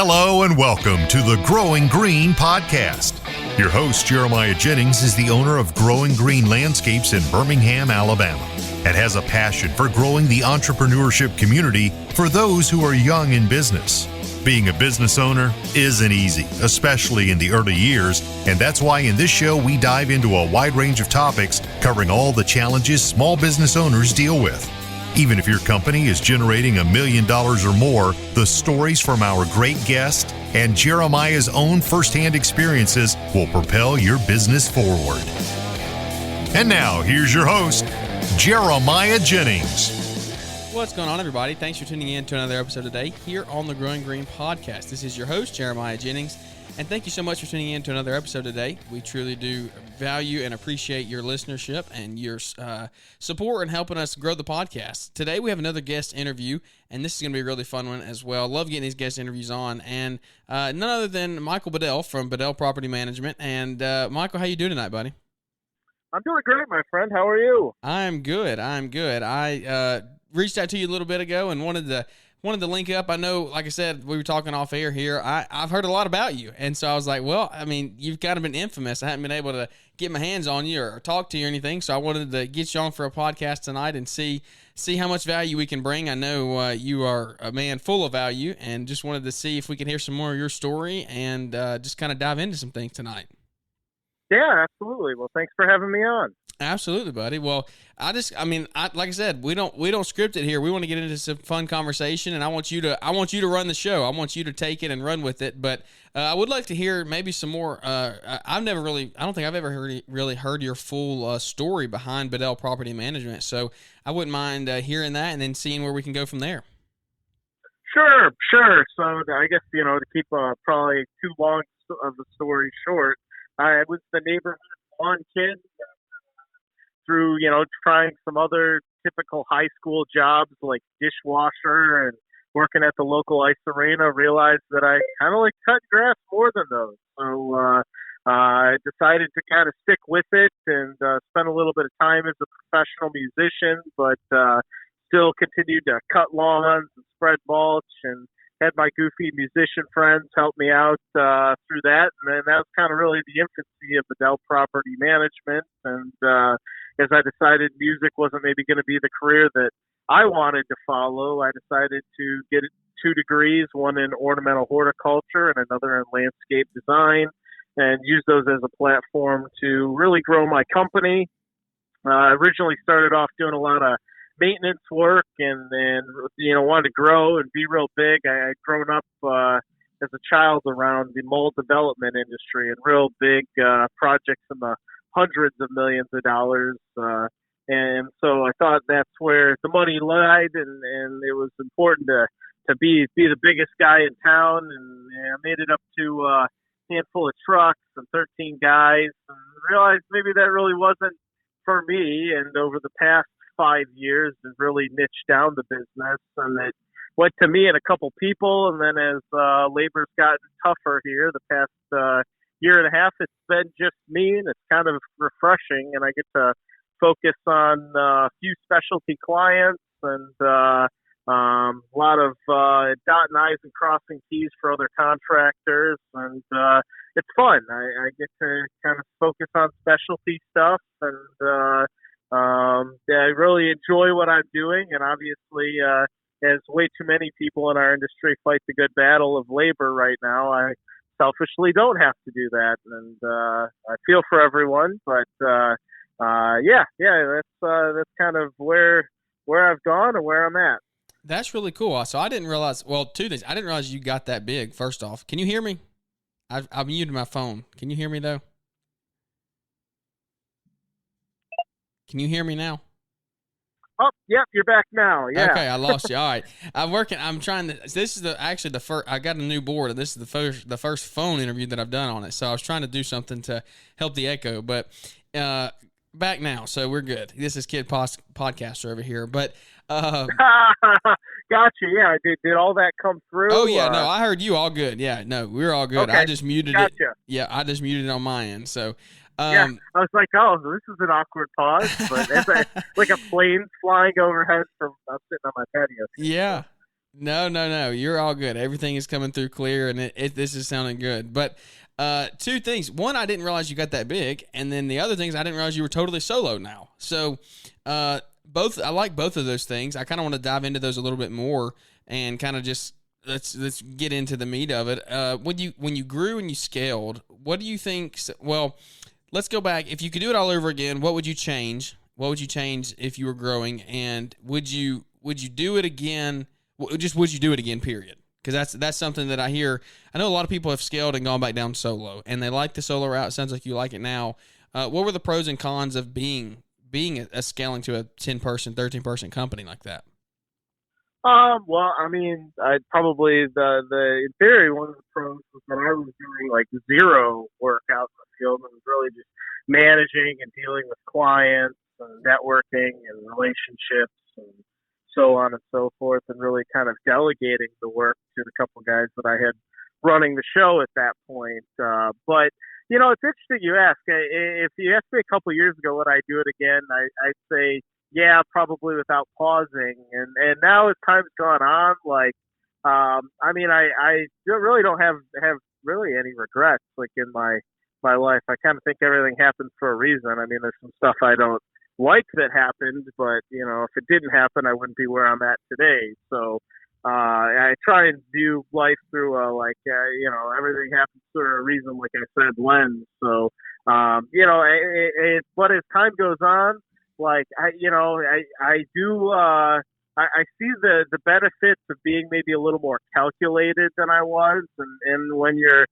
Hello and welcome to the Growing Green podcast. Your host, Jeremiah Jennings, is the owner of Growing Green Landscapes in Birmingham, Alabama, and has a passion for growing the entrepreneurship community for those who are young in business. Being a business owner isn't easy, especially in the early years, and that's why in this show we dive into a wide range of topics covering all the challenges small business owners deal with. Even if your company is generating $1 million or more, the stories from our great guest and Jeremiah's own firsthand experiences will propel your business forward. And now, here's your host, Jeremiah Jennings. What's going on, everybody? Thanks for tuning in to another episode today here on the Growing Green podcast. This is your host, Jeremiah Jennings, and thank you so much for tuning in to another episode today. We truly do value and appreciate your listenership and your support in helping us grow the podcast. Today, we have another guest interview, and this is going to be a really fun one as well. Love getting these guest interviews on, and none other than Michael Bedell from Bedell Property Management. And Michael, how you doing tonight, buddy? I'm doing great, my friend. How are you? I'm good. I reached out to you a little bit ago and wanted to link up. I know, like I said, we were talking off air here. I've heard a lot about you, and so I was like, well, I mean, you've kind of been infamous. I haven't been able to get my hands on you or talk to you or anything, so I wanted to get you on for a podcast tonight and see how much value we can bring. I know you are a man full of value, and just wanted to see if we can hear some more of your story and just kind of dive into some things tonight. Yeah, absolutely. Well, thanks for having me on. Absolutely, buddy. Well, like I said, we don't script it here. We want to get into some fun conversation, and I want you to run the show. I want you to take it and run with it. But I would like to hear maybe some more. I don't think I've ever really heard your full story behind Bedell Property Management. So I wouldn't mind hearing that and then seeing where we can go from there. Sure. So I guess, to keep probably too long of the story short, I was the neighborhood lawn kid. Through, trying some other typical high school jobs like dishwasher and working at the local ice arena, realized that I kind of like cut grass more than those. So I decided to kind of stick with it and spend a little bit of time as a professional musician, but still continued to cut lawns and spread mulch, and had my goofy musician friends help me out through that. And then that was kind of really the infancy of Bedell Property Management. And as I decided music wasn't maybe going to be the career that I wanted to follow, I decided to get 2 degrees, one in ornamental horticulture and another in landscape design, and use those as a platform to really grow my company. I originally started off doing a lot of maintenance work and wanted to grow and be real big. I had grown up as a child around the mold development industry and real big projects in the hundreds of millions of dollars. And so I thought that's where the money lied, and it was important to be the biggest guy in town. And I made it up to a handful of trucks and 13 guys, and realized maybe that really wasn't for me. And over the past 5 years, has really niched down the business, and it went to me and a couple people. And then as labor's gotten tougher here the past year and a half, it's been just me, and it's kind of refreshing, and I get to focus on a few specialty clients and a lot of dotting I's and crossing T's for other contractors, and it's fun. I get to kind of focus on specialty stuff, and I really enjoy what I'm doing. And obviously, as way too many people in our industry fight the good battle of labor right now, I selfishly don't have to do that, and I feel for everyone. But that's kind of where I've gone and where I'm at. That's really cool. So I didn't realize. Well, 2 things. I didn't realize you got that big. First off, can you hear me? I've muted my phone. Can you hear me though? Can you hear me now? Oh, yep, you're back now. Yeah. Okay, I lost you. All right, I'm trying to. This is the first. I got a new board, and this is the first phone interview that I've done on it. So I was trying to do something to help the echo, but back now, so we're good. This is Kid Podcaster over here, but gotcha. Yeah, did all that come through? Oh yeah, no, I heard you all good. Yeah, no, we're all good. Okay, I just muted gotcha. it. Yeah, I just muted it on my end. So. Yeah, I was like, oh, this is an awkward pause, but it's like a plane flying overhead I'm sitting on my patio. Yeah. No. You're all good. Everything is coming through clear, and this is sounding good. But two things. One, I didn't realize you got that big, and then the other thing is I didn't realize you were totally solo now. So both, I like both of those things. I kind of want to dive into those a little bit more and kind of just let's get into the meat of it. When you grew and you scaled, what do you think? Well, let's go back. If you could do it all over again, what would you change? What would you change if you were growing? And would you do it again? Just would you do it again? Period. Because that's something that I hear. I know a lot of people have scaled and gone back down solo, and they like the solo route. It sounds like you like it now. What were the pros and cons of being a scaling to a 10-person, 13-person company like that? Well, I mean, I'd probably in theory, one of the pros was that I was doing like zero work out in the field and was really just managing and dealing with clients and networking and relationships and so on and so forth, and really kind of delegating the work to the couple guys that I had running the show at that point. But you know, it's interesting you ask. If you asked me a couple of years ago would I do it again, I'd say yeah, probably without pausing. And now as time's gone on, like, I mean, I really don't have really any regrets, like, in my life. I kind of think everything happens for a reason. I mean, there's some stuff I don't like that happened, but, you know, if it didn't happen, I wouldn't be where I'm at today. So, I try and view life through you know, everything happens for a reason, like I said, lens. So, you know, but as time goes on, like I see the benefits of being maybe a little more calculated than I was, and when you're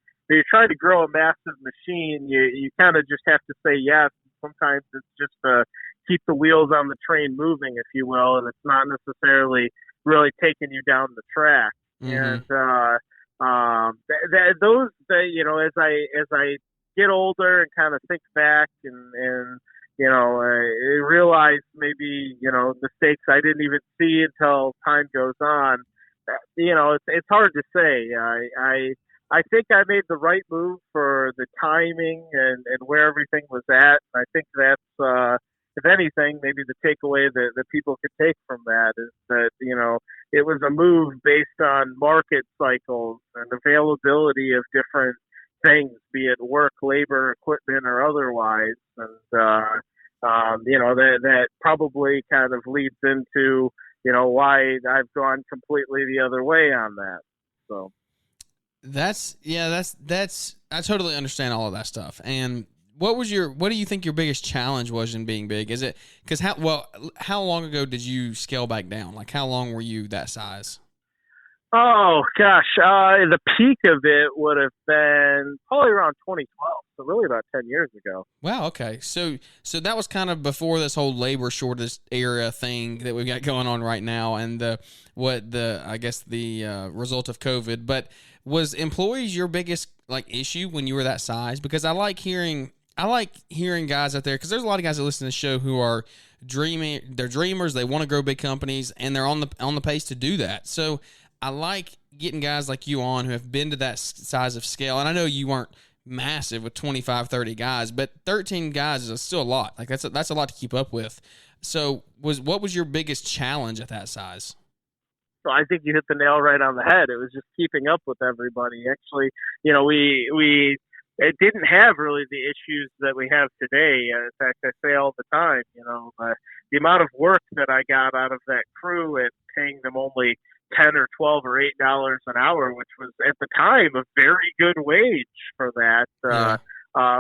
trying to grow a massive machine, you kind of just have to say yes. Sometimes it's just to keep the wheels on the train moving, if you will, and it's not necessarily really taking you down the track. Mm-hmm. And you know, as I get older and kind of think back and you know, I realized maybe, you know, mistakes I didn't even see until time goes on. You know, it's hard to say. I think I made the right move for the timing and where everything was at. I think that's, if anything, maybe the takeaway that people could take from that is that, you know, it was a move based on market cycles and availability of different things, be it work, labor, equipment, or otherwise. And, you know, that probably kind of leads into, you know, why I've gone completely the other way on that. So that's I totally understand all of that stuff. And what do you think your biggest challenge was in being big? Is it because how long ago did you scale back down? Like, how long were you that size? Oh gosh, the peak of it would have been probably around 2012, so really about 10 years ago. Wow. Okay, so that was kind of before this whole labor shortage era thing that we've got going on right now, and the result of COVID. But was employees your biggest issue when you were that size? Because I like hearing guys out there, because there's a lot of guys that listen to the show who are dreaming. They're dreamers. They want to grow big companies, and they're on the pace to do that. So I like getting guys like you on who have been to that size of scale. And I know you weren't massive with 25, 30 guys, but 13 guys is still a lot. Like that's a lot to keep up with. So what was your biggest challenge at that size? So I think you hit the nail right on the head. It was just keeping up with everybody. Actually, you know, it didn't have really the issues that we have today. In fact, I say all the time, you know, the amount of work that I got out of that crew and paying them only $10 or $12 or $8 an hour, which was at the time a very good wage for that.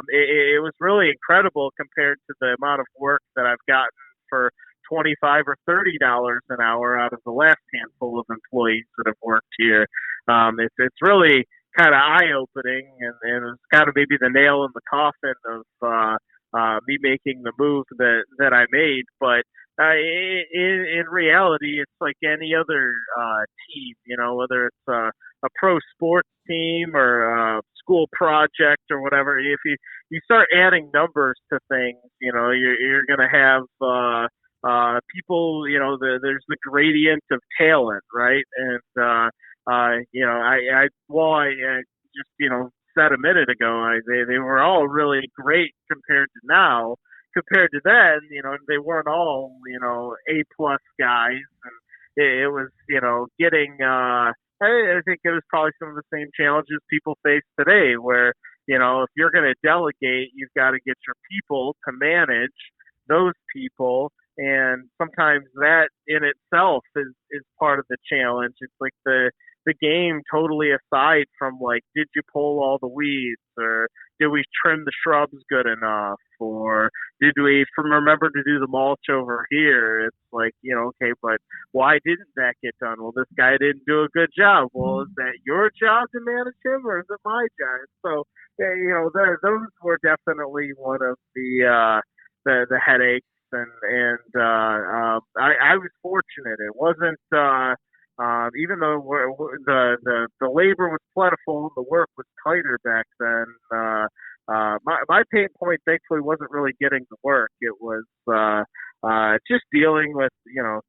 It was really incredible compared to the amount of work that I've gotten for $25 or $30 an hour out of the last handful of employees that have worked here. It's really kind of eye-opening, and it's kind of maybe the nail in the coffin of me making the move that I made. But in reality, it's like any other team, you know, whether it's a pro sports team or a school project or whatever. If you start adding numbers to things, you know, you're going to have people, you know, there's the gradient of talent, right? And you know, I just, you know, said a minute ago, they were all really great compared to now. Compared to then, you know, they weren't all, you know, A+ guys. And it was, getting, I think it was probably some of the same challenges people face today where, if you're going to delegate, you've got to get your people to manage those people. And sometimes that in itself is part of the challenge. It's like the game totally aside from like, did you pull all the weeds, or did we trim the shrubs good enough, or did we remember to do the mulch over here? It's like, okay, but why didn't that get done? Well, this guy didn't do a good job. Well, is that your job to manage him, or is it my job? So, those were definitely one of the headaches. I was fortunate. It wasn't, even though the labor was plentiful, the work was tighter back then. My pain point, thankfully, wasn't really getting the work. It was just dealing with,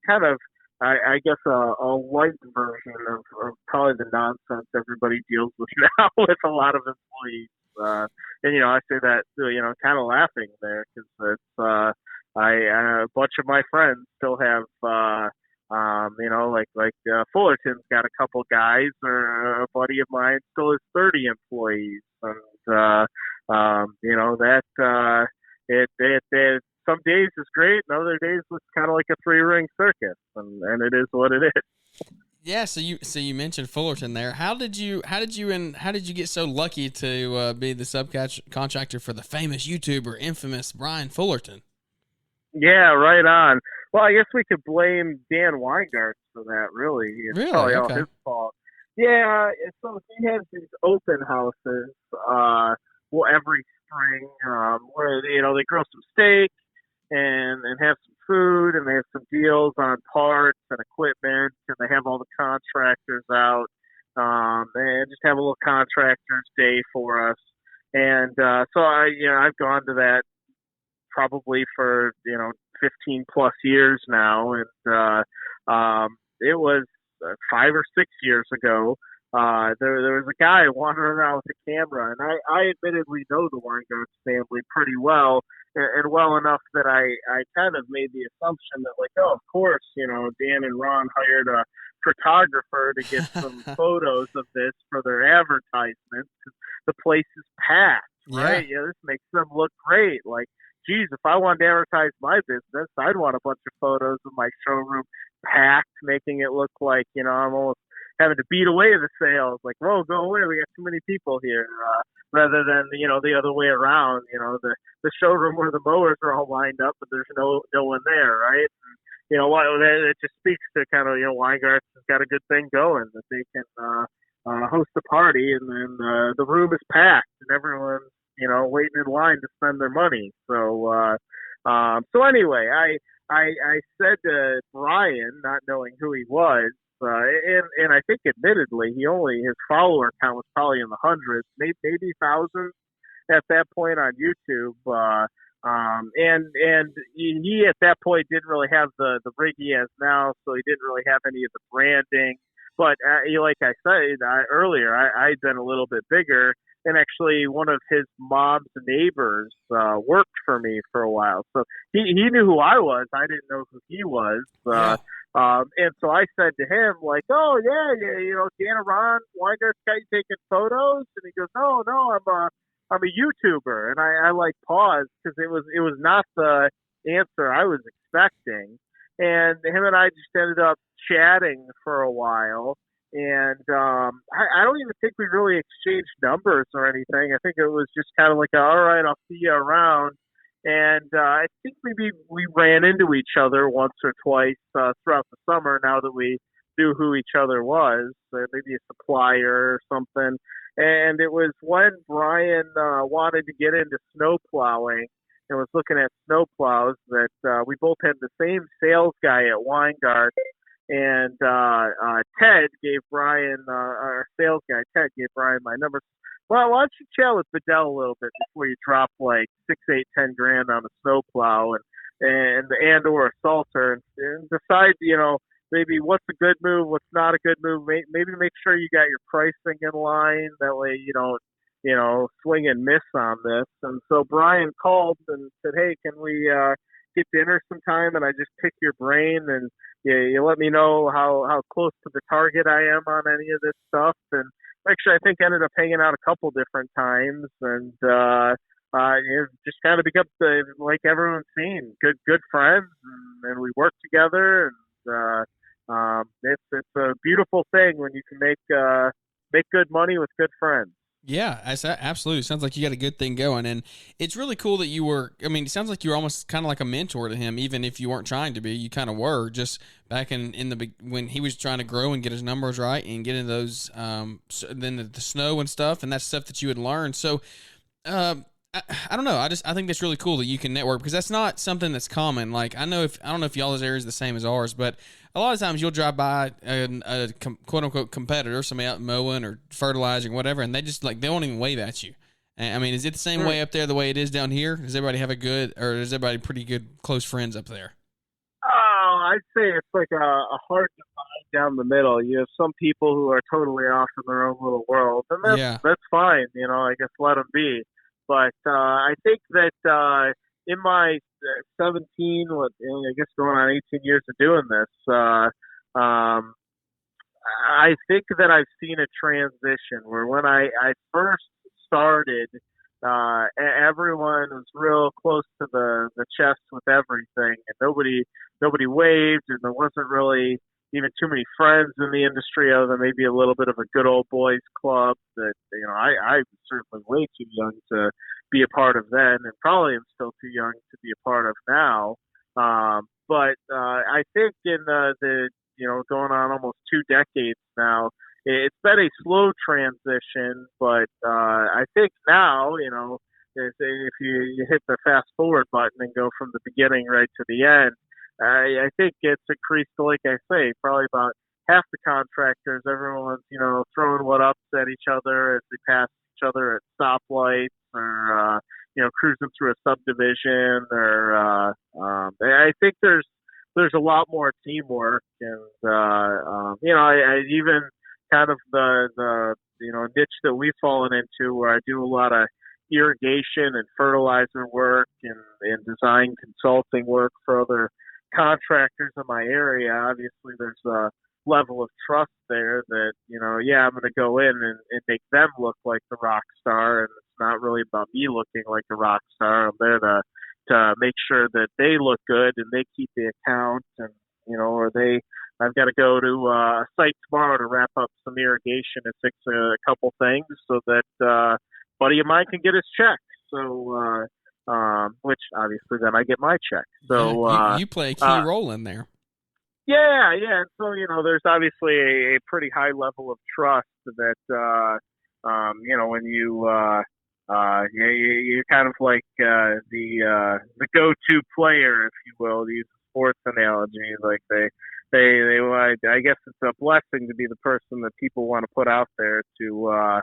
kind of, I guess, a light version of probably the nonsense everybody deals with now with a lot of employees. And I say that, kind of laughing there, because it's a bunch of my friends still have, Fullerton's got a couple guys, or a buddy of mine still has 30 employees, and it some days is great, and other days it's kind of like a 3-ring circus, and it is what it is. Yeah, so you mentioned Fullerton there. How did you get so lucky to be the subcontractor for the famous YouTuber, infamous Brian Fullerton? Yeah, right on. Well, I guess we could blame Dan Weingart for that, really. It's probably all his fault. Yeah, so he has these open houses every spring where, they grill some steak and have some food, and they have some deals on parts and equipment, and they have all the contractors out, and just have a little contractors day for us. And so I've gone to that probably for 15 plus years now, and it was 5 or 6 years ago. There was a guy wandering around with a camera, and I admittedly know the Weingarts family pretty well, and well enough that I kind of made the assumption that, like, oh, of course, Dan and Ron hired a photographer to get some photos of this for their advertisements. The place is packed, right? Yeah, this makes them look great. Like, geez, if I wanted to advertise my business, I'd want a bunch of photos of my showroom packed, making it look like, I'm almost having to beat away the sales. Like, whoa, go away, we got too many people here. Rather than, the other way around, the showroom where the mowers are all lined up, but there's no one there, right? And, it just speaks to kind of, Weingart's has got a good thing going, that they can host a party, and then the room is packed, and everyone's, waiting in line to spend their money. So, so anyway, I said to Brian, not knowing who he was, and I think admittedly, his follower count was probably in the hundreds, maybe thousands at that point on YouTube. And he at that point didn't really have the rig he has now, so he didn't really have any of the branding. But like I said earlier, I'd been a little bit bigger. And actually, one of his mom's neighbors worked for me for a while. So he knew who I was. I didn't know who he was. And so I said to him, like, oh, yeah, Dan and Ron Weingart's got you taking photos? And he goes, no, I'm a YouTuber. And I like paused, because it was not the answer I was expecting. And him and I just ended up chatting for a while. And I don't even think we really exchanged numbers or anything. I think it was just kind of like, all right, I'll see you around. And I think maybe we ran into each other once or twice throughout the summer, now that we knew who each other was, maybe a supplier or something. And it was when Brian wanted to get into snow plowing and was looking at snow plows that we both had the same sales guy at Weingart. And Ted gave Brian, our sales guy, Ted gave Brian my number. Well, why don't you chat with Bedell a little bit before you drop like 6, 8, 10 grand on a snowplow and or a salter, and decide, maybe what's a good move, what's not a good move. Maybe make sure you got your pricing in line. That way you don't, swing and miss on this. And so Brian called and said, hey, can we get dinner sometime and I just pick your brain and you let me know how close to the target I am on any of this stuff. And actually, I think I ended up hanging out a couple different times, and it just kind of become like everyone's seen, good friends, and we work together, and it's a beautiful thing when you can make good money with good friends. Yeah, absolutely. Sounds like you got a good thing going, and it's really cool that you were. I mean, it sounds like you were almost kind of like a mentor to him, even if you weren't trying to be. You kind of were, just back in the when he was trying to grow and get his numbers right and get into those, then the snow and stuff, and that's stuff that you had learned. So, I don't know. I think that's really cool that you can network, because that's not something that's common. Like I don't know if y'all's area is the same as ours, but a lot of times you'll drive by a quote unquote competitor, somebody out mowing or fertilizing, whatever, and they just they won't even wave at you. I mean, is it the same way up there the way it is down here? Does everybody have is everybody pretty good close friends up there? Oh, I'd say it's like a hard divide down the middle. You have some people who are totally off in their own little world, and that's fine. I guess let them be. But I think that in my 17, I guess going on 18 years of doing this, I think that I've seen a transition where when I first started, everyone was real close to the chest with everything, and nobody waved, and there wasn't really even too many friends in the industry other than maybe a little bit of a good old boys club that, I was certainly way too young to be a part of then, and probably am still too young to be a part of now. But I think in the going on almost 2 decades now, it's been a slow transition, but I think now, if you hit the fast forward button and go from the beginning right to the end, I think it's increased, like I say, probably about half the contractors. Everyone's, throwing what ups at each other as they pass each other at stoplights or, cruising through a subdivision or, I think there's a lot more teamwork and, I even kind of the niche that we've fallen into where I do a lot of irrigation and fertilizer work and design consulting work for other contractors in my area. Obviously there's a level of trust there that, I'm going to go in and make them look like the rock star, and it's not really about me looking like a rock star. I'm there to make sure that they look good and they keep the account, and, I've got to go to a site tomorrow to wrap up some irrigation and fix a couple things so that a buddy of mine can get his check. So, which obviously then I get my check. So you play a key role in there. Yeah. So there's obviously a pretty high level of trust that when you're kind of like the go-to player, if you will, to use a sports analogy. Like I guess it's a blessing to be the person that people want to put out there to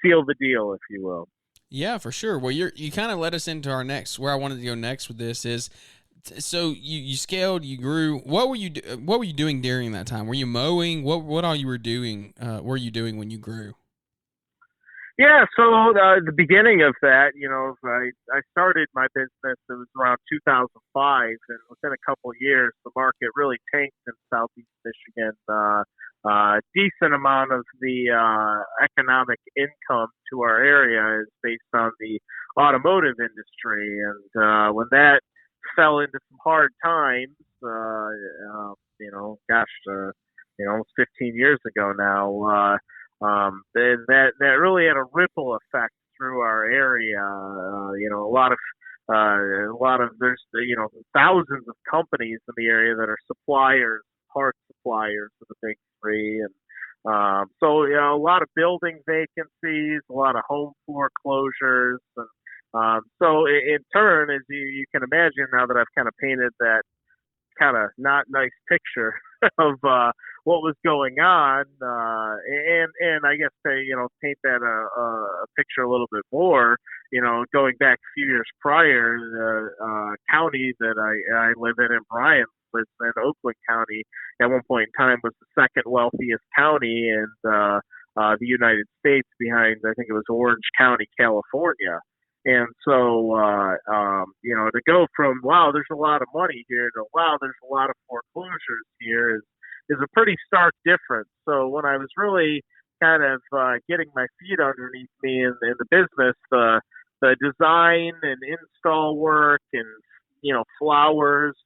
seal the deal, if you will. Yeah, for sure. Well, you kind of led us into our next, where I wanted to go next with this is, so you scaled, you grew. What were you doing during that time? Were you mowing? What all you were doing? Were you doing when you grew? Yeah, so the beginning of that, I started my business. It was around 2005, and within a couple of years, the market really tanked in Southeast Michigan. Decent amount of the economic income to our area is based on the automotive industry, and when that fell into some hard times, almost 15 years ago now. That really had a ripple effect through our area. A lot of there's thousands of companies in the area that are suppliers, parts suppliers to the big three, and so a lot of building vacancies, a lot of home foreclosures, and so in turn, as you can imagine, now that I've kind of painted that kind of not nice picture of what was going on, and I guess to paint that a picture a little bit more, going back a few years prior, the county that I live in Bryan, in Oakland County, at one point in time was the second wealthiest county in the United States, behind, I think it was Orange County, California. And so, to go from, wow, there's a lot of money here to, wow, there's a lot of foreclosures here is a pretty stark difference. So when I was really kind of getting my feet underneath me in the business, the design and install work and, flowers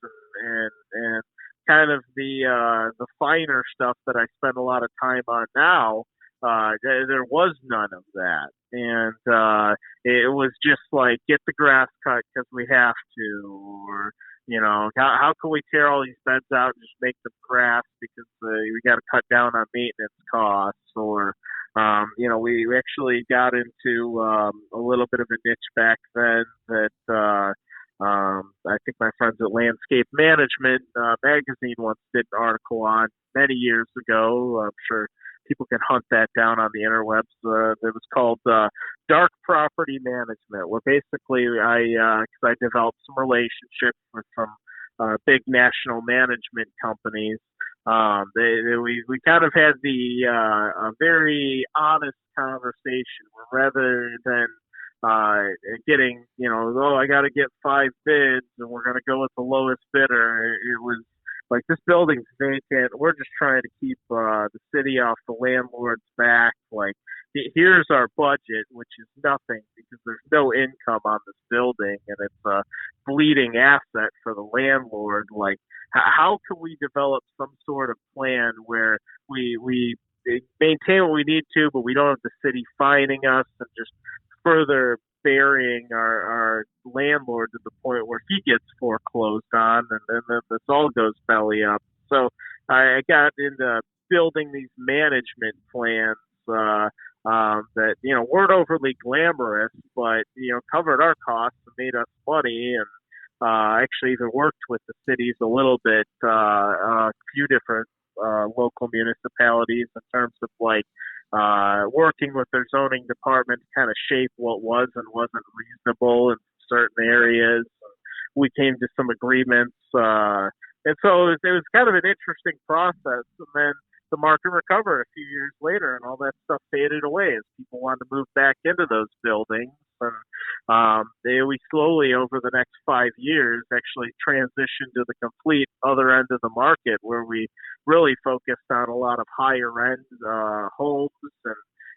and kind of the finer stuff that I spend a lot of time on now, there was none of that. And it was just like, get the grass cut because we have to, or, how can we tear all these beds out and just make them grass because we got to cut down on maintenance costs, or, we actually got into a little bit of a niche back then that I think my friends at Landscape Management magazine once did an article on many years ago. I'm sure people can hunt that down on the interwebs. It was called Dark Property Management, where basically I developed some relationships with some big national management companies. We kind of had a very honest conversation where rather than getting, I got to get 5 bids and we're going to go with the lowest bidder. It was like, this building's vacant. We're just trying to keep the city off the landlord's back. Like, here's our budget, which is nothing because there's no income on this building and it's a bleeding asset for the landlord. Like, how can we develop some sort of plan where we maintain what we need to, but we don't have the city fining us and just further burying our landlord to the point where he gets foreclosed on, and then this all goes belly up. So I got into building these management plans that weren't overly glamorous, but covered our costs and made us money. And actually even worked with the cities a little bit, a few different local municipalities in terms of working with their zoning department to kind of shape what was and wasn't reasonable in certain areas. We came to some agreements. And so it was kind of an interesting process. And then the market recovered a few years later and all that stuff faded away as people wanted to move back into those buildings. And we slowly, over the next 5 years, actually transitioned to the complete other end of the market, where we really focused on a lot of higher end homes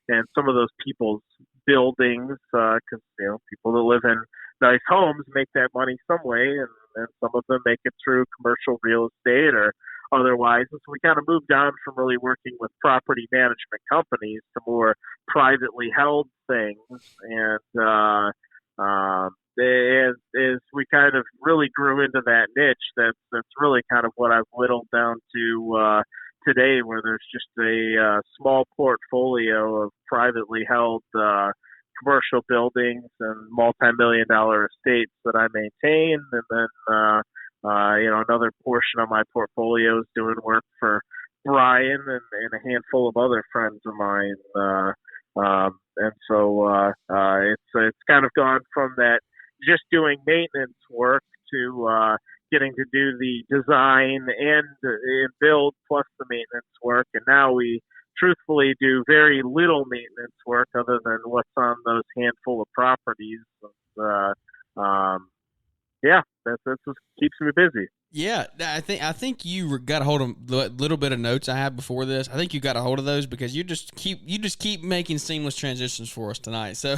and some of those people's buildings, because people that live in nice homes make that money some way, and some of them make it through commercial real estate or otherwise. And so we kind of moved on from really working with property management companies to more privately held things. And as we kind of really grew into that niche, that's really kind of what I've whittled down to today, where there's just a small portfolio of privately held commercial buildings and multi-million-dollar estates that I maintain, and then another portion of my portfolio is doing work for Brian and a handful of other friends of mine. And so it's kind of gone from that just doing maintenance work to getting to do the design and build plus the maintenance work. And now we truthfully do very little maintenance work other than what's on those handful of properties. That's what keeps me busy. Yeah, I think you got a hold of the little bit of notes I had before this. I think you got a hold of those because you just keep making seamless transitions for us tonight. So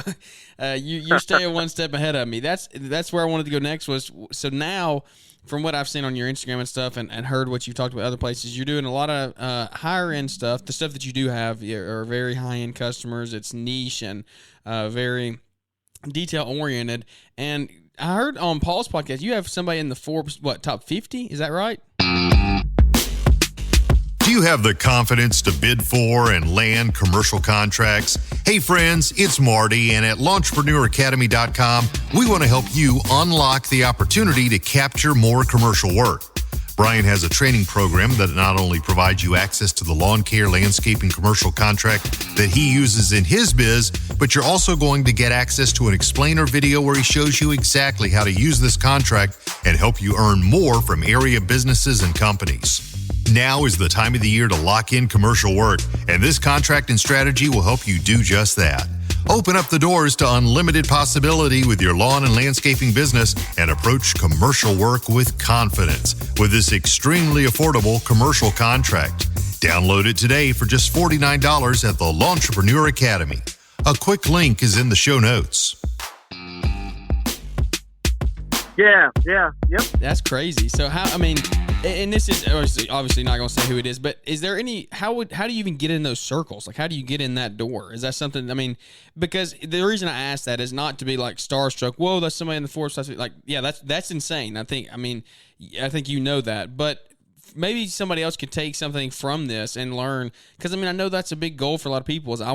you stay one step ahead of me. That's where I wanted to go next. So now, from what I've seen on your Instagram and stuff, and heard what you've talked about other places, you're doing a lot of higher end stuff. The stuff that you do have are very high end customers. It's niche and very detail oriented. And I heard on Paul's podcast, you have somebody in the Forbes, top 50? Is that right? Do you have the confidence to bid for and land commercial contracts? Hey friends, it's Marty, and at launchpreneuracademy.com, we want to help you unlock the opportunity to capture more commercial work. Brian has a training program that not only provides you access to the lawn care, landscaping, commercial contract that he uses in his biz, but you're also going to get access to an explainer video where he shows you exactly how to use this contract and help you earn more from area businesses and companies. Now is the time of the year to lock in commercial work, and this contracting strategy will help you do just that. Open up the doors to unlimited possibility with your lawn and landscaping business and approach commercial work with confidence with this extremely affordable commercial contract. Download it today for just $49 at the Lawntrepreneur Academy. A quick link is in the show notes. Yeah, yep. That's crazy. So how, I mean, and this is obviously not going to say who it is, but is there any, how do you even get in those circles? Like, how do you get in that door? Is that something, I mean, because the reason I asked that is not to be like starstruck. Whoa, that's somebody in the Forbes. Like, yeah, that's insane. I think you know that, but maybe somebody else could take something from this and learn. Because, I mean, I know that's a big goal for a lot of people is they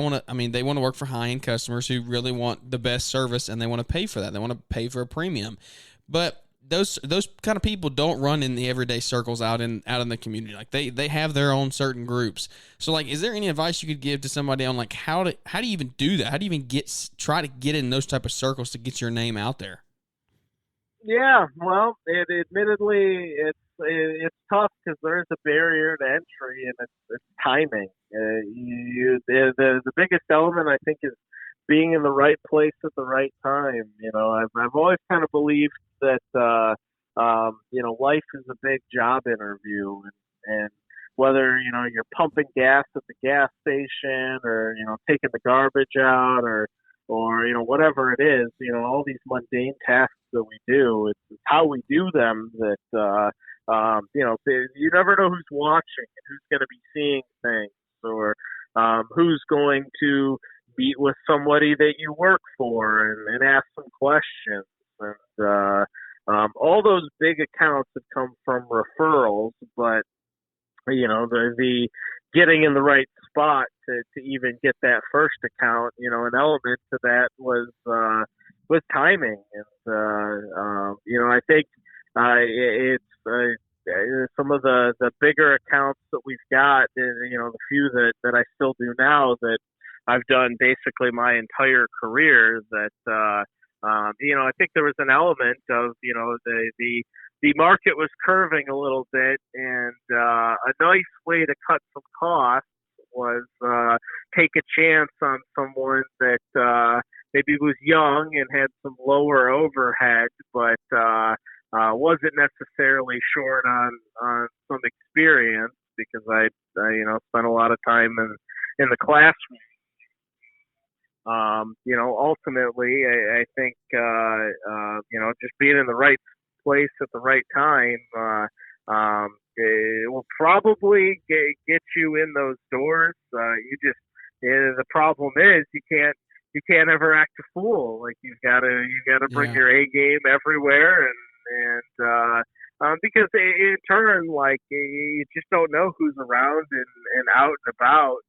want to work for high-end customers who really want the best service and they want to pay for that. They want to pay for a premium. But those kind of people don't run in the everyday circles out in the community. Like they have their own certain groups. So like, is there any advice you could give to somebody on like how do you even do that? How do you even try to get in those type of circles to get your name out there? Yeah, well, admittedly it's tough because there is a barrier to entry and it's timing. The biggest element I think is being in the right place at the right time. You know, I've always kind of believed that life is a big job interview, and whether you're pumping gas at the gas station or taking the garbage out or whatever it is, all these mundane tasks that we do, it's how we do them that you never know who's watching and who's going to be seeing things or who's going to meet with somebody that you work for and ask some questions. And all those big accounts have come from referrals, but the getting in the right spot to even get that first account, an element to that was timing. And I think it's some of the bigger accounts that we've got, the few that I still do now that I've done basically my entire career that, I think there was an element of, the market was curving a little bit and a nice way to cut some costs was take a chance on someone that maybe was young and had some lower overhead, but wasn't necessarily short on some experience because I spent a lot of time in the classroom. Ultimately, I think, just being in the right place at the right time, it will probably get you in those doors. The problem is you can't ever act a fool. Like you've got to bring your A game everywhere and because in turn, like you just don't know who's around and out and about.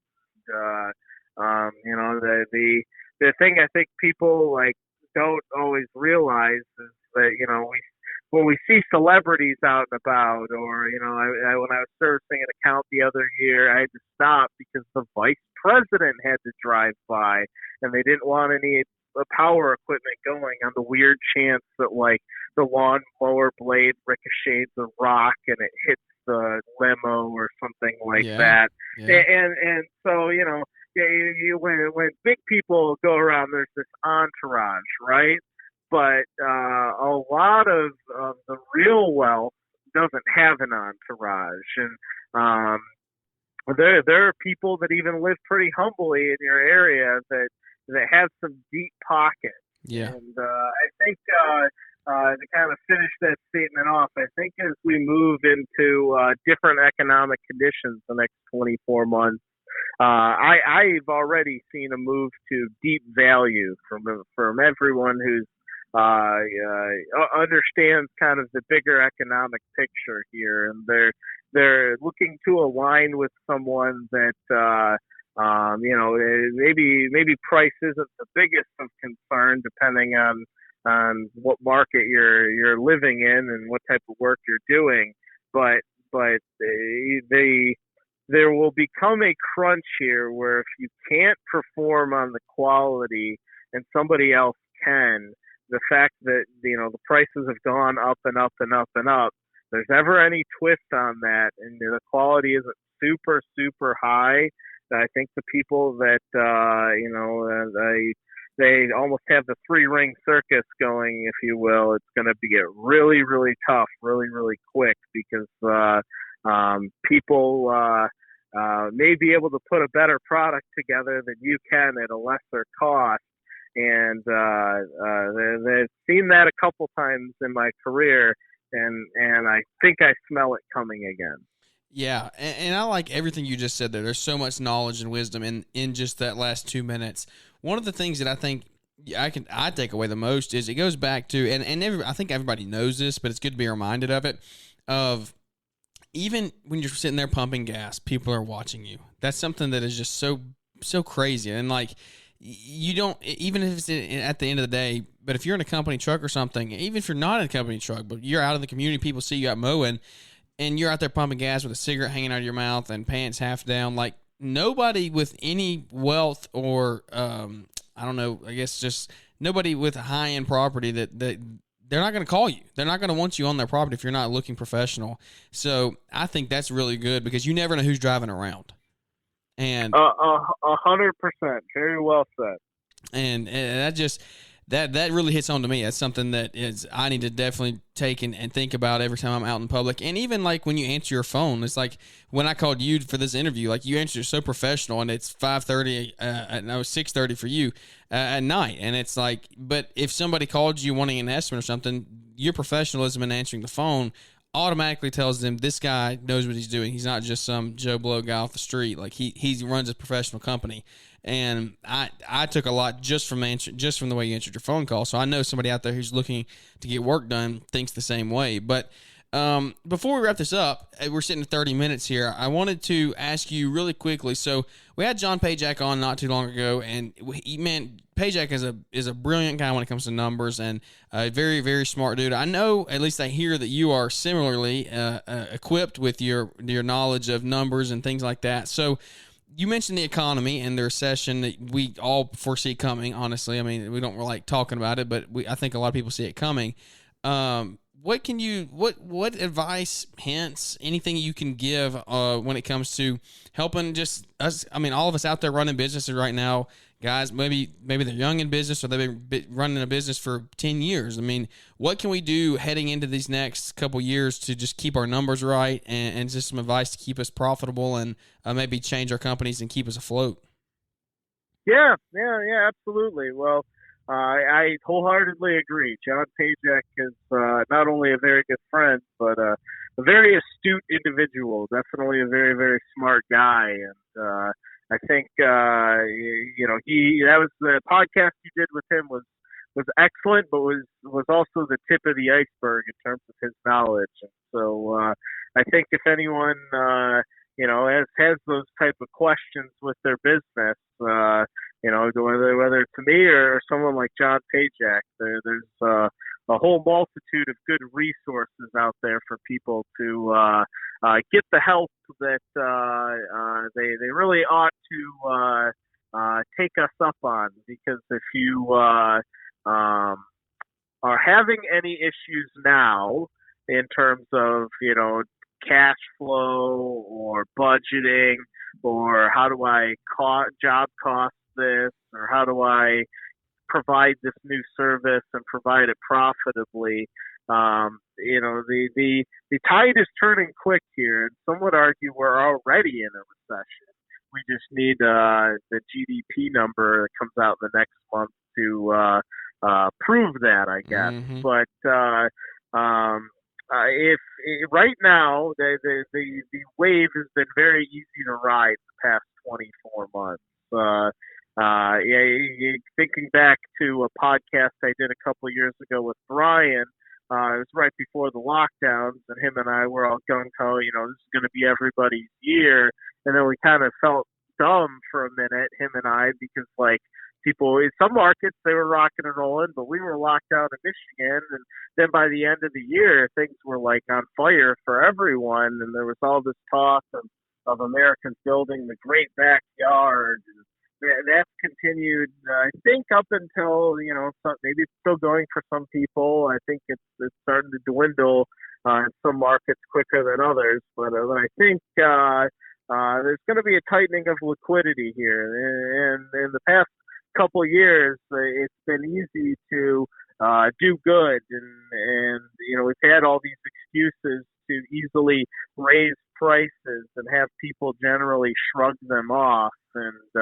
The thing I think people like don't always realize is that when we see celebrities out and about, or when I was servicing an account the other year, I had to stop because the vice president had to drive by, and they didn't want any power equipment going on the weird chance that like the lawnmower blade ricochets a rock and it hits the limo or something like that. Yeah. And so when big people go around, there's this entourage, right? But a lot of the real wealth doesn't have an entourage, and there are people that even live pretty humbly in your area that have some deep pockets. Yeah. And I think to kind of finish that statement off, I think as we move into different economic conditions the next 24 months, I've already seen a move to deep value from everyone who's understands kind of the bigger economic picture here, and they're looking to align with someone that maybe price isn't the biggest of concern depending on what market you're living in and what type of work you're doing, but there will become a crunch here where if you can't perform on the quality and somebody else can, the fact that the prices have gone up and up and up and up, there's never any twist on that, and the quality isn't super super high. I think the people that they almost have the three-ring circus going, if you will. It's going to get really, really tough, really, really quick because people may be able to put a better product together than you can at a lesser cost. And they've seen that a couple times in my career, and I think I smell it coming again. Yeah, and I like everything you just said there. There's so much knowledge and wisdom in just that last 2 minutes. One of the things that I think I take away the most is it goes back to, I think everybody knows this, but it's good to be reminded of it, of even when you're sitting there pumping gas, people are watching you. That's something that is just so crazy. And like, you don't, even if it's at the end of the day, but if you're in a company truck or something, even if you're not in a company truck, but you're out in the community, people see you out mowing, and you're out there pumping gas with a cigarette hanging out of your mouth and pants half down, like nobody with any wealth or, I don't know, I guess just nobody with a high-end property that they're not going to call you. They're not going to want you on their property if you're not looking professional. So I think that's really good because you never know who's driving around. And 100%, very well said. And that just that really hits on to me. That's something that is I need to definitely take and think about every time I'm out in public. And even like when you answer your phone, it's like when I called you for this interview, like you answered so professional, and it's 5:30, no 6:30 for you at night, and it's like, but if somebody called you wanting an estimate or something, your professionalism in answering the phone automatically tells them this guy knows what he's doing. He's not just some Joe Blow guy off the street. Like he runs a professional company. And I took a lot just from the way you answered your phone call. So I know somebody out there who's looking to get work done thinks the same way. But before we wrap this up, we're sitting at 30 minutes here. I wanted to ask you really quickly. So we had John Pajak on not too long ago, and Pajak is a brilliant guy when it comes to numbers and a very, very smart dude. I know, at least I hear, that you are similarly equipped with your knowledge of numbers and things like that. So you mentioned the economy and the recession that we all foresee coming, honestly. I mean, we don't like talking about it, but I think a lot of people see it coming. What advice, hints, anything you can give when it comes to helping just us? I mean, all of us out there running businesses right now, guys, maybe they're young in business or they've been running a business for 10 years. I mean, what can we do heading into these next couple years to just keep our numbers right and just some advice to keep us profitable and maybe change our companies and keep us afloat? Yeah, absolutely. Well, I wholeheartedly agree. John Pajak is not only a very good friend, but a very astute individual. Definitely a very, very smart guy. And I think that was the podcast you did with him was excellent, but was also the tip of the iceberg in terms of his knowledge. And so I think if anyone has those type of questions with their business, whether it's me or someone like John Pajak, there's a whole multitude of good resources out there for people to get the help that they really ought to take us up on. Because if you are having any issues now in terms of cash flow or budgeting, or how do I job cost this, or how do I provide this new service and provide it profitably, the tide is turning quick here, and some would argue we're already in a recession. We just need the GDP number that comes out the next month to prove that, I guess. Mm-hmm. But if right now the wave has been very easy to ride the past 24 months. Thinking back to a podcast I did a couple of years ago with Brian, it was right before the lockdowns, and him and I were all gung-ho, this is going to be everybody's year. And then we kind of felt dumb for a minute, him and I, because people in some markets, they were rocking and rolling, but we were locked down in Michigan. And then by the end of the year, things were on fire for everyone. And there was all this talk of Americans building the great backyard. And that's continued, I think, up until, maybe it's still going for some people. I think it's starting to dwindle in some markets quicker than others. But I think there's going to be a tightening of liquidity here. And in the past couple of years, it's been easy to do good, and we've had all these excuses to easily raise prices and have people generally shrug them off. And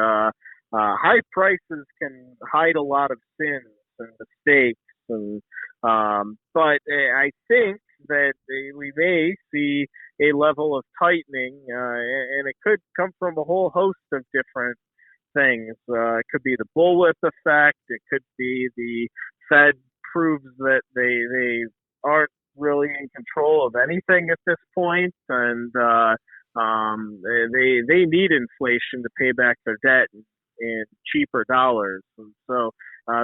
high prices can hide a lot of sins and mistakes. And but I think that we may see a level of tightening, and it could come from a whole host of different things. It could be the bullwhip effect. It could be the Fed proves that they aren't really in control of anything at this point, and they need inflation to pay back their debt in cheaper dollars. And so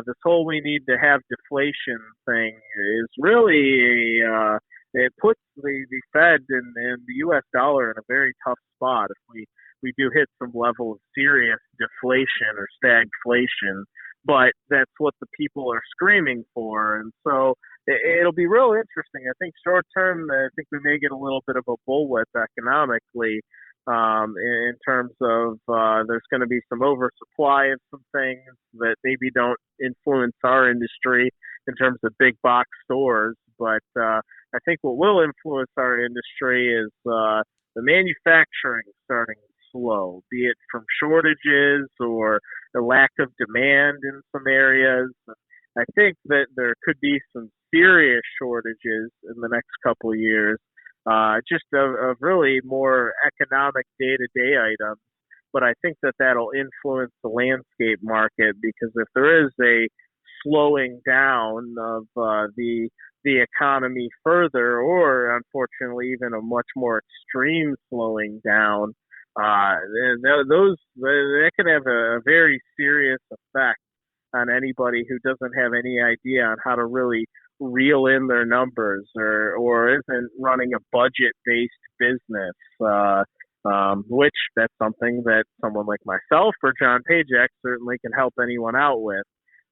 this whole we need to have deflation thing is really it puts the Fed and the U.S. dollar in a very tough spot if we do hit some level of serious deflation or stagflation. But that's what the people are screaming for. And so it'll be real interesting. I think short term, I think we may get a little bit of a bullwhip economically in terms of there's going to be some oversupply of some things that maybe don't influence our industry in terms of big box stores. But I think what will influence our industry is the manufacturing starting slow, be it from shortages or the lack of demand in some areas. I think that there could be some serious shortages in the next couple of years, just of really more economic day-to-day items. But I think that that'll influence the landscape market, because if there is a slowing down of the economy further, or unfortunately even a much more extreme slowing down, that can have a very serious effect on anybody who doesn't have any idea on how to really reel in their numbers, or isn't running a budget-based business, which that's something that someone like myself or John Pajak certainly can help anyone out with.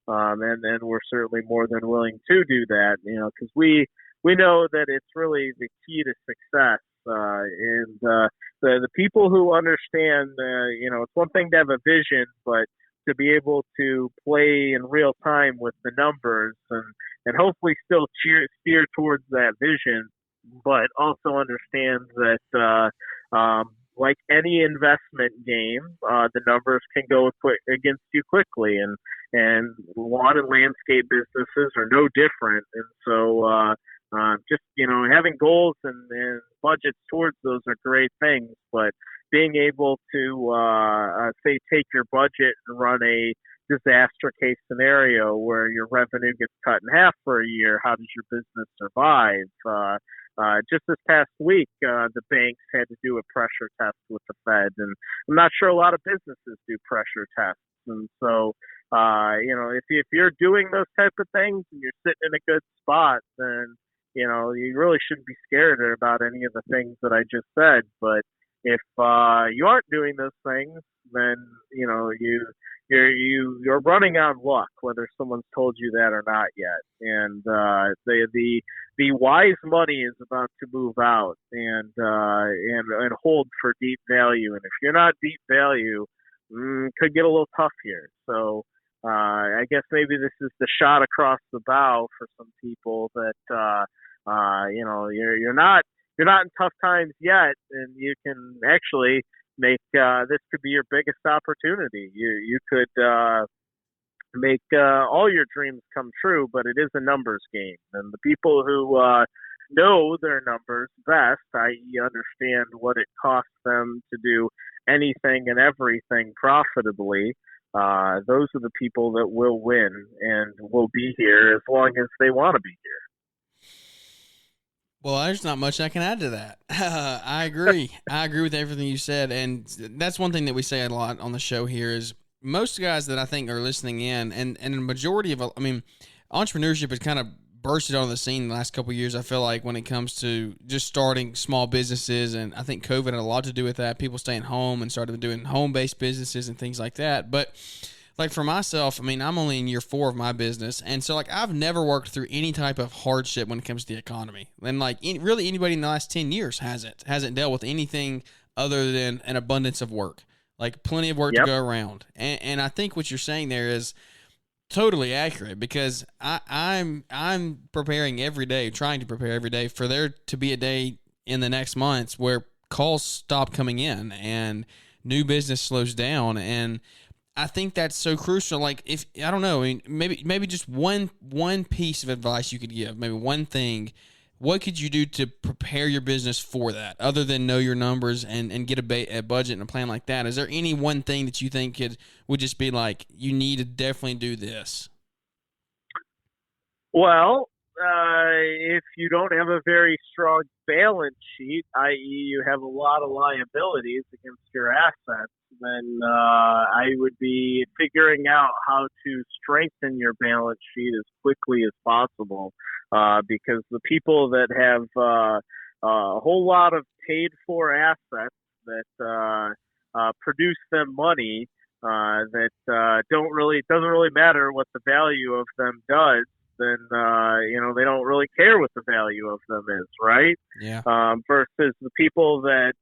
And we're certainly more than willing to do that, because we know that it's really the key to success. And the people who understand, it's one thing to have a vision, but to be able to play in real time with the numbers and hopefully still steer towards that vision, but also understand that, like any investment game, the numbers can go against you quickly, and a lot of landscape businesses are no different. And so, just having goals and budgets towards those are great things, but being able to say take your budget and run a disaster case scenario where your revenue gets cut in half for a year, how does your business survive? Just this past week, the banks had to do a pressure test with the Fed, and I'm not sure a lot of businesses do pressure tests. And so, if you're doing those type of things and you're sitting in a good spot, then you really shouldn't be scared about any of the things that I just said. But if you aren't doing those things, then you're running on luck, whether someone's told you that or not yet. And the wise money is about to move out and hold for deep value. And if you're not deep value, could get a little tough here. So I guess maybe this is the shot across the bow for some people that you're not in tough times yet, and you can actually make this could be your biggest opportunity. You could make all your dreams come true, but it is a numbers game, and the people who know their numbers best, i.e. understand what it costs them to do anything and everything profitably, those are the people that will win and will be here as long as they want to be here. Well, there's not much I can add to that. I agree. I agree with everything you said. And that's one thing that we say a lot on the show here is most guys that I think are listening in, and the majority of, entrepreneurship has kind of bursted on the scene the last couple of years, I feel like, when it comes to just starting small businesses. And I think COVID had a lot to do with that. People staying home and started doing home-based businesses and things like that. But like for myself, I'm only in year 4 of my business. And so I've never worked through any type of hardship when it comes to the economy. And really anybody in the last 10 years hasn't dealt with anything other than an abundance of work. like plenty of work to go around. And I think what you're saying there is totally accurate, because I'm preparing every day, trying to prepare every day for there to be a day in the next months where calls stop coming in and new business slows down. And I think that's so crucial. Like, if I don't know, I mean, maybe just one piece of advice you could give, maybe one thing. What could you do to prepare your business for that, other than know your numbers and get a budget and a plan like that? Is there any one thing that you think would just be like, you need to definitely do this? Well, if you don't have a very strong balance sheet, i.e. you have a lot of liabilities against your assets, then I would be figuring out how to strengthen your balance sheet as quickly as possible, because the people that have a whole lot of paid-for assets that produce them money that doesn't really matter what the value of them does, then they don't really care what the value of them is, right? Yeah. Versus the people that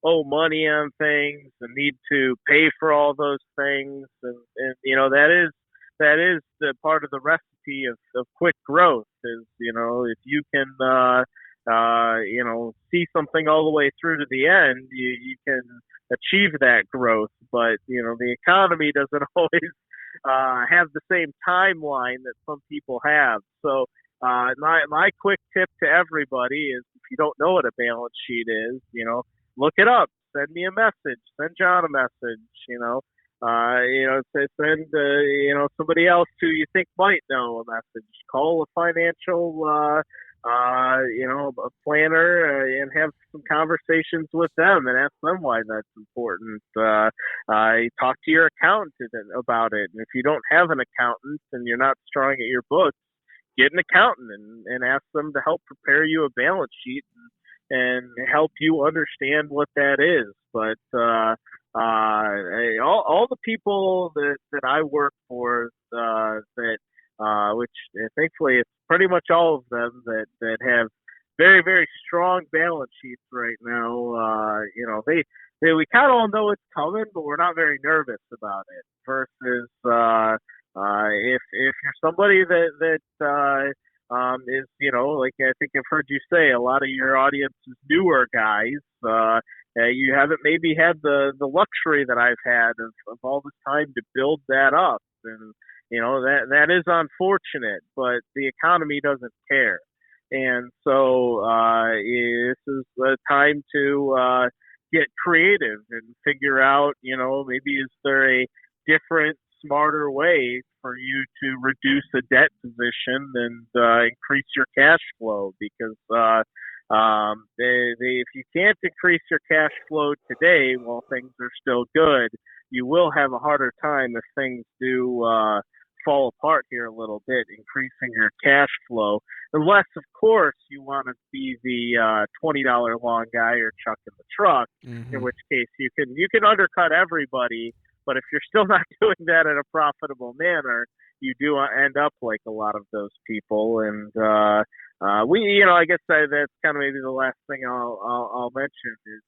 owe money on things and need to pay for all those things, and that is the part of the recipe of quick growth is if you can see something all the way through to the end, you can achieve that growth. But the economy doesn't always have the same timeline that some people have. So my quick tip to everybody is, if you don't know what a balance sheet is, look it up. Send me a message. Send John a message. Send somebody else who you think might know a message. Call a financial a planner and have some conversations with them and ask them why that's important. Talk to your accountant about it. And if you don't have an accountant and you're not strong at your books, get an accountant and ask them to help prepare you a balance sheet and help you understand what that is. But all the people that I work for which thankfully it's pretty much all of them that have very, very strong balance sheets right now. We kind of all know it's coming, but we're not very nervous about it. Versus if you're somebody that is like I think I've heard you say, a lot of your audience is newer guys. You haven't maybe had the luxury that I've had of all this time to build that up, and that is unfortunate, but the economy doesn't care. And so this is the time to get creative and figure out, maybe is there a different, smarter way for you to reduce a debt position and increase your cash flow? Because if you can't increase your cash flow today while things are still good, you will have a harder time if things do fall apart here a little bit, increasing your cash flow, unless of course you want to be the $20 long guy or Chuck in the truck, in which case you can undercut everybody. But if you're still not doing that in a profitable manner, you do end up like a lot of those people. And I guess that's kind of maybe the last thing I'll mention is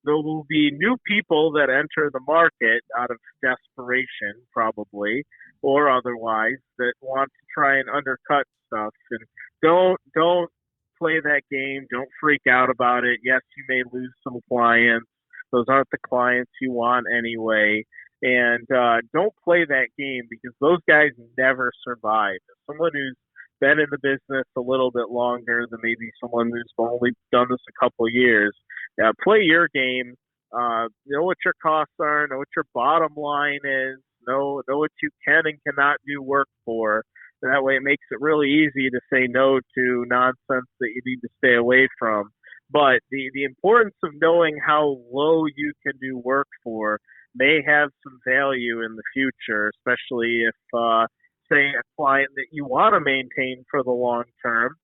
there will be new people that enter the market out of desperation, probably, or otherwise, that want to try and undercut stuff. And don't play that game. Don't freak out about it. Yes, you may lose some clients. Those aren't the clients you want anyway. And don't play that game, because those guys never survive. Someone who's been in the business a little bit longer than maybe someone who's only done this a couple of years, play your game. Know what your costs are. Know what your bottom line is. Know what you can and cannot do work for. And that way it makes it really easy to say no to nonsense that you need to stay away from. But the importance of knowing how low you can do work for may have some value in the future, especially if, say, a client that you want to maintain for the long term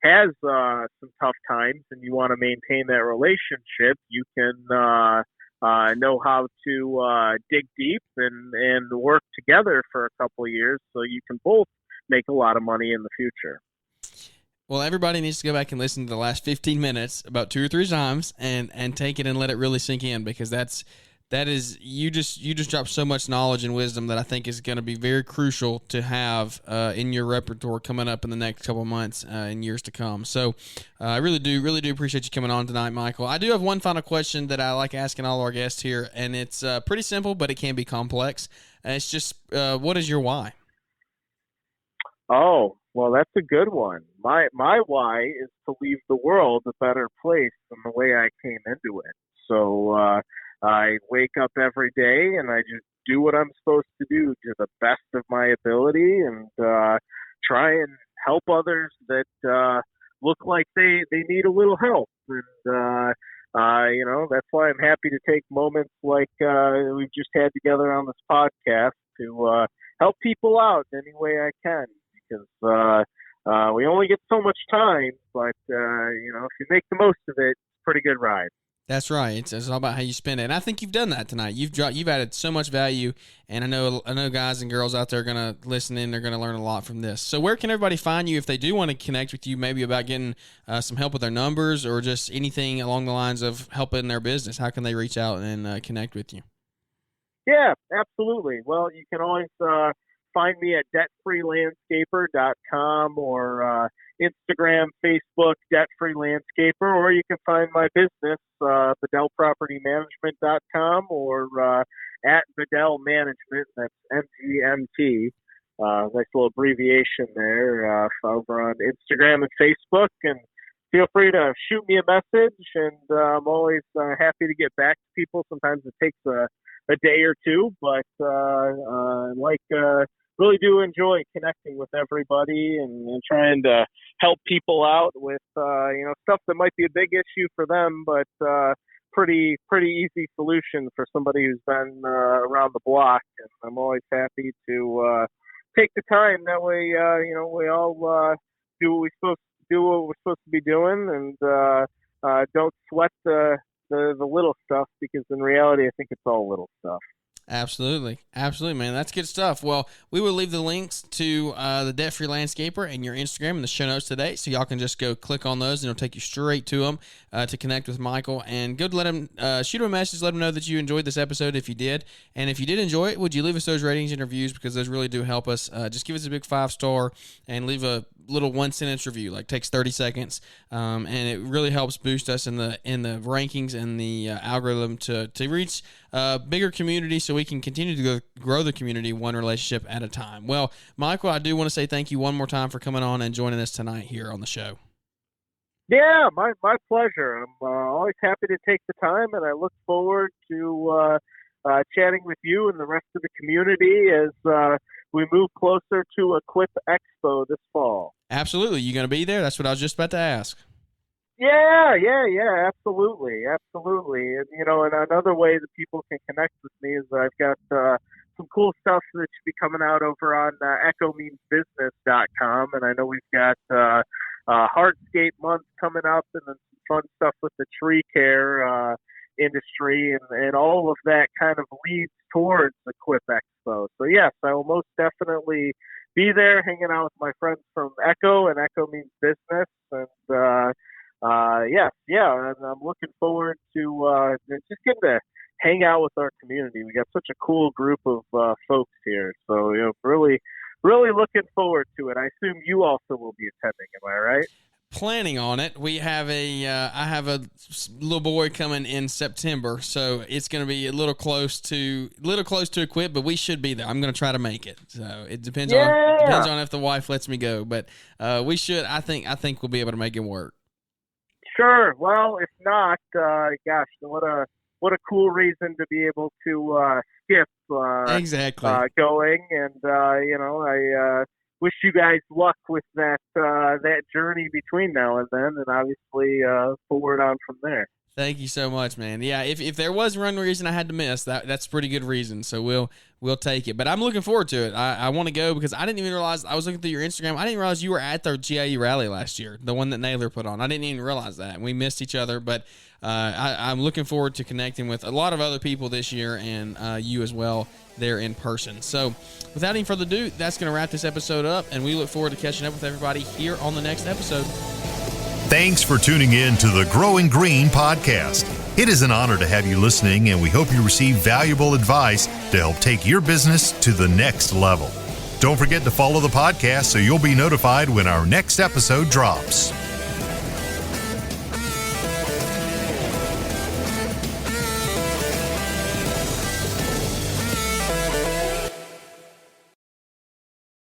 has some tough times and you want to maintain that relationship. You can know how to dig deep and work together for a couple of years so you can both make a lot of money in the future. Well, everybody needs to go back and listen to the last 15 minutes about 2 or 3 times and take it and let it really sink in, because that's That is, you just dropped so much knowledge and wisdom that I think is going to be very crucial to have in your repertoire coming up in the next couple of months and years to come. So I really do appreciate you coming on tonight, Michael. I do have one final question that I like asking all our guests here, and it's pretty simple, but it can be complex. It's just, what is your why? Oh, well, that's a good one. My why is to leave the world a better place than the way I came into it. So I wake up every day and I just do what I'm supposed to do to the best of my ability, and try and help others that look like they need a little help. And that's why I'm happy to take moments like we've just had together on this podcast to help people out any way I can, because we only get so much time, but if you make the most of it, it's a pretty good ride. That's right. It's all about how you spend it, and I think you've done that tonight. You've added so much value, and I know guys and girls out there are gonna listen in. They're gonna learn a lot from this. So where can everybody find you if they do want to connect with you? Maybe about getting some help with their numbers, or just anything along the lines of helping their business. How can they reach out and connect with you? Yeah, absolutely. Well, you can always find me at debtfreelandscaper.com or Instagram, Facebook, Debt-Free Landscaper, or you can find my business, BedellPropertyManagement.com or at Bedell Management. That's MGMT. Nice little abbreviation there over on Instagram and Facebook. And feel free to shoot me a message, and I'm always happy to get back to people. Sometimes it takes a day or two, but really do enjoy connecting with everybody and trying to help people out with stuff that might be a big issue for them, but pretty easy solution for somebody who's been around the block. And I'm always happy to take the time. That way, we all do what we're supposed to be doing, and don't sweat the little stuff, because in reality, I think it's all little stuff. Absolutely, man. That's good stuff. Well, we will leave the links to the Debt-Free Landscaper and your Instagram in the show notes today, so y'all can just go click on those, and it'll take you straight to them to connect with Michael. And go let him shoot him a message, let him know that you enjoyed this episode if you did. And if you did enjoy it, would you leave us those ratings and reviews, because those really do help us. Just give us a big 5-star and leave a little 1-sentence review, takes 30 seconds, and it really helps boost us in the rankings and the algorithm to reach a bigger community, so we can continue to grow the community one relationship at a time. Well, Michael, I do want to say thank you one more time for coming on and joining us tonight here on the show. Yeah, my pleasure. I'm always happy to take the time, and I look forward to chatting with you and the rest of the community as we move closer to Equip Expo this fall. Absolutely. You going to be there? That's what I was just about to ask. Yeah, absolutely. And, and another way that people can connect with me is I've got some cool stuff that should be coming out over on echomeansbusiness.com, and I know we've got Hardscape Month coming up, and then some fun stuff with the tree care industry, and all of that kind of leads towards the Equip Expo. So yes, I will most definitely be there hanging out with my friends from Echo and Echo Means Business, and and I'm looking forward to just getting to hang out with our community. We got such a cool group of folks here, so really looking forward to it. I assume you also will be attending, am I right? Planning on it. We have I have a little boy coming in September, so it's going to be a little close to Equip, but we should be there. I'm going to try to make it. So it depends on if the wife lets me go, but we should. I think we'll be able to make it work. Sure. Well, if not, gosh, what a cool reason to be able to skip exactly going, and I wish you guys luck with that journey between now and then, and obviously forward on from there. Thank you so much, man. Yeah, if there was one reason I had to miss, that's a pretty good reason. So we'll take it. But I'm looking forward to it. I want to go because I didn't even realize, I was looking through your Instagram, I didn't realize you were at the GIE rally last year, the one that Naylor put on. I didn't even realize that. We missed each other, but I'm looking forward to connecting with a lot of other people this year, and you as well there in person. So without any further ado, that's going to wrap this episode up, and we look forward to catching up with everybody here on the next episode. Thanks for tuning in to the Growing Green podcast. It is an honor to have you listening, and we hope you receive valuable advice to help take your business to the next level. Don't forget to follow the podcast so you'll be notified when our next episode drops.